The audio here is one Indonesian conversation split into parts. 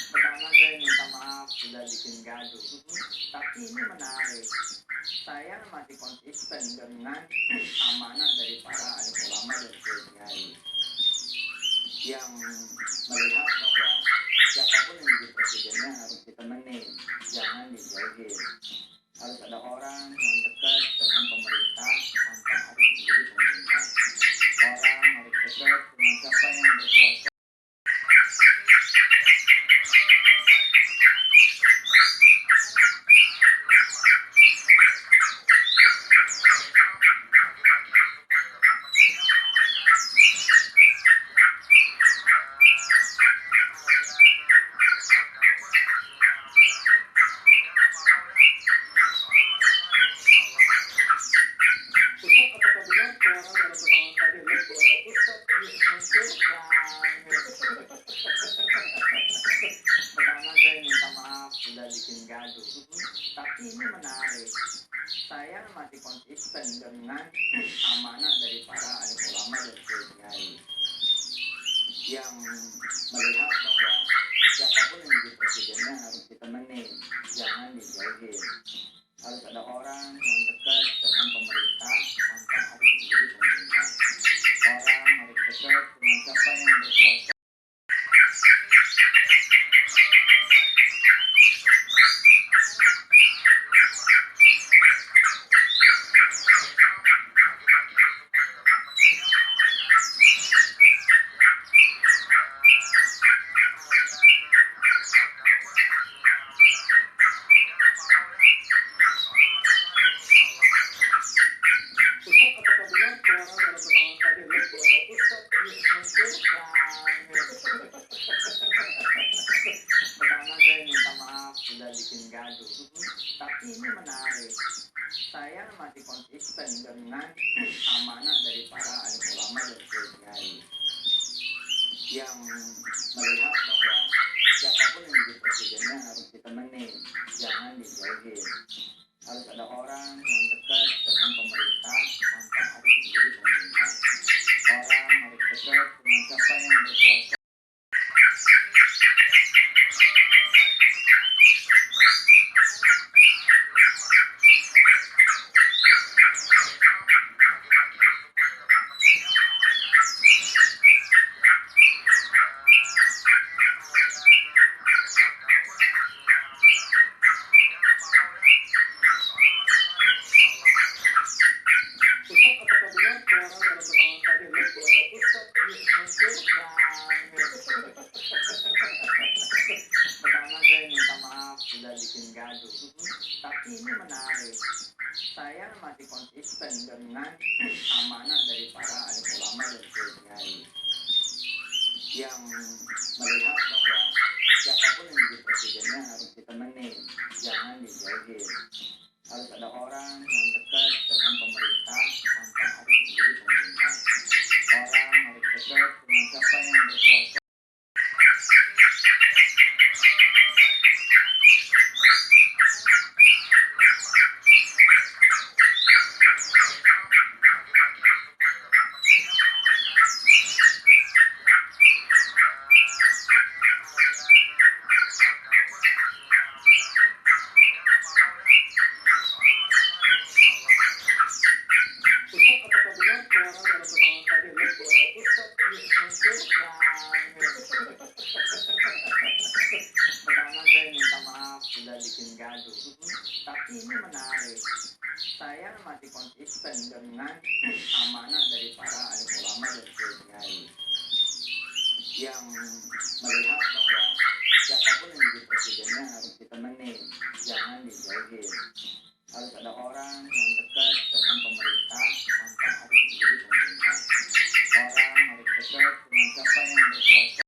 Pertama saya minta maaf sudah bikin gaduh. Tapi ini menarik. Saya masih konsisten dengan amanah dari para alim ulama dan kiai yang melihat bahwa siapapun yang jadi presidennya harus ditemenin, jangan dijauhin. Harus ada orang yang dekat dengan pemerintah tanpa harus menjadi pemerintah. Orang harus dekat dengan siapa yang berkuasa. Pertama saya minta maaf sudah bikin gaduh. Tapi ini menarik. Saya masih konsisten dengan amanah dari para alim ulama dan kiai yang melihat bahwa siapapun yang jadi presidennya harus ditemenin, jangan dijauhin. Harus ada orang yang dekat dengan pemerintah tanpa harus menjadi pemerintah. Orang harus dekat dengan siapa yang berkuasa. Pertama saya minta maaf sudah bikin gaduh. Tapi ini menarik. Saya masih konsisten dengan amanah dari para alim ulama dan kiai yang melihat bahwa siapapun yang jadi presidennya harus ditemenin, jangan dijauhin. Harus ada orang yang dekat dengan pemerintah tanpa harus menjadi pemerintah. Orang harus dekat dengan siapa yang berkuasa. Pertama saya minta maaf sudah bikin gaduh. Tapi ini menarik. Saya masih konsisten dengan amanah dari para alim ulama dan kiai yang melihat bahwa siapapun yang jadi presidennya harus ditemenin, jangan dijauhin. Harus ada orang yang dekat dengan pemerintah tanpa harus menjadi pemerintah. Orang harus dekat dengan siapa yang berkuasa. Pertama saya minta maaf sudah bikin gaduh. Tapi ini menarik. Saya masih konsisten dengan amanah dari para alim ulama dan kiai yang melihat bahwa siapapun yang jadi presidennya harus ditemenin, jangan dijauhin. Harus ada orang yang dekat dengan pemerintah tanpa harus menjadi pemerintah. Orang harus dekat dengan siapa yang berkuasa.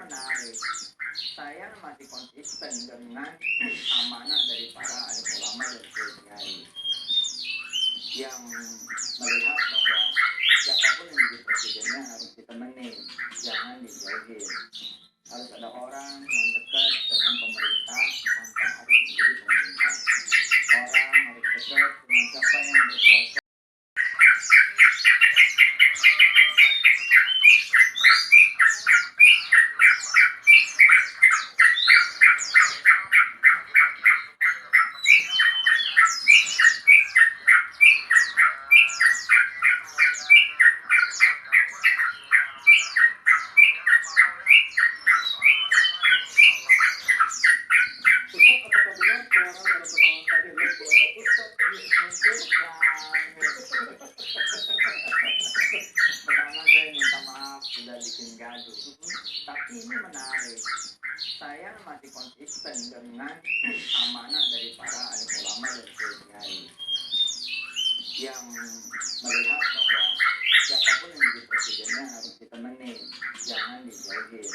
menarik. Saya masih konsisten dengan amanah dari para alim ulama dan kiai yang melihat bahwa siapapun yang jadi presidennya harus ditemenin, jangan dijauhin. Harus ada orang yang dekat dengan pemerintah tanpa harus menjadi pemerintah. Orang harus dekat dengan siapa yang berkuasa. Pertama saya minta maaf sudah bikin gaduh, tapi ini menarik. Saya masih konsisten dengan amanah dari para alim ulama dan kiai yang melihat bahwa siapapun yang jadi presidennya harus ditemenin, jangan dijauhin.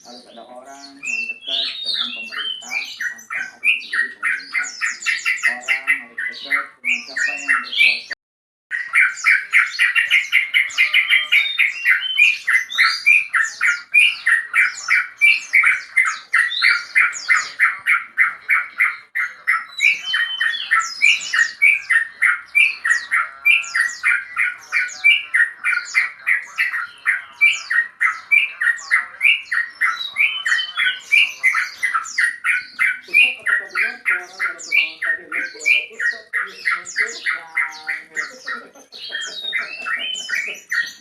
Harus ada orang yang dekat dengan pemerintah tanpa harus menjadi pemerintah. Orang harus dekat dengan siapa yang berkuasa.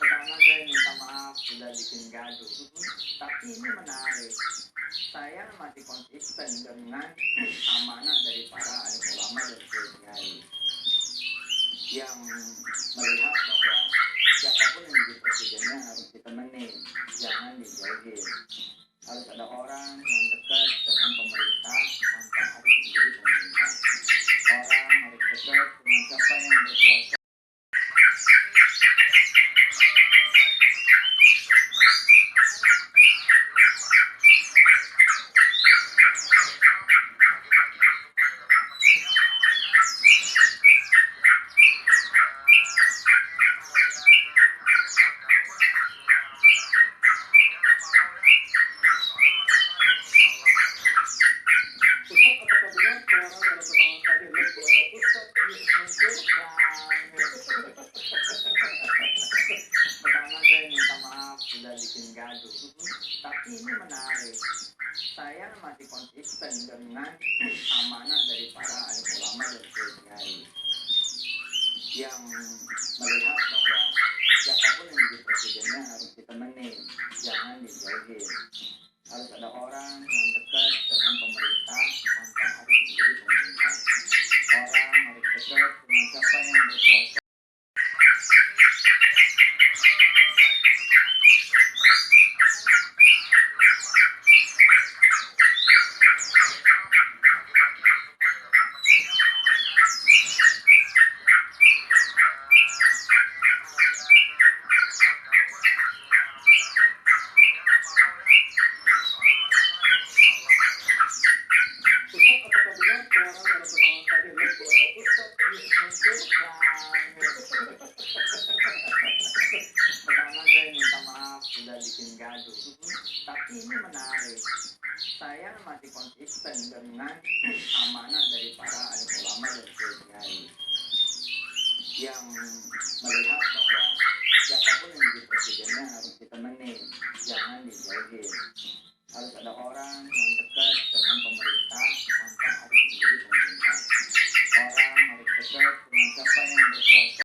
Pertama saya minta maaf sudah bikin gaduh, tapi ini menarik. Saya masih konsisten dengan amanah dari para alim ulama dan kiai yang melihat bahwa siapapun yang jadi presidennya harus ditemenin, jangan dijauhin. Harus ada orang yang dekat dengan pemerintah tanpa harus menjadi pemerintah. Orang harus dekat dengan siapa yang berkuasa. Pertama saya minta maaf sudah bikin gaduh, tapi ini menarik. Saya masih konsisten dengan amanah dari para alim ulama dan kiai yang melihat bahwa siapapun yang jadi presidennya harus ditemenin, jangan dijauhin. Harus ada orang yang dekat dengan pemerintah tanpa harus menjadi pemerintah. Orang harus dekat dengan siapa yang berkuasa. Pertama saya minta maaf sudah bikin gaduh, tapi ini menarik. Saya masih konsisten dengan amanah dari para alim ulama dan kiai yang melihat bahwa siapapun yang jadi presidennya harus ditemenin, jangan dijauhin. Harus ada orang yang dekat dengan pemerintah tanpa harus menjadi pemerintah. Orang harus dekat dengan siapa yang berkuasa.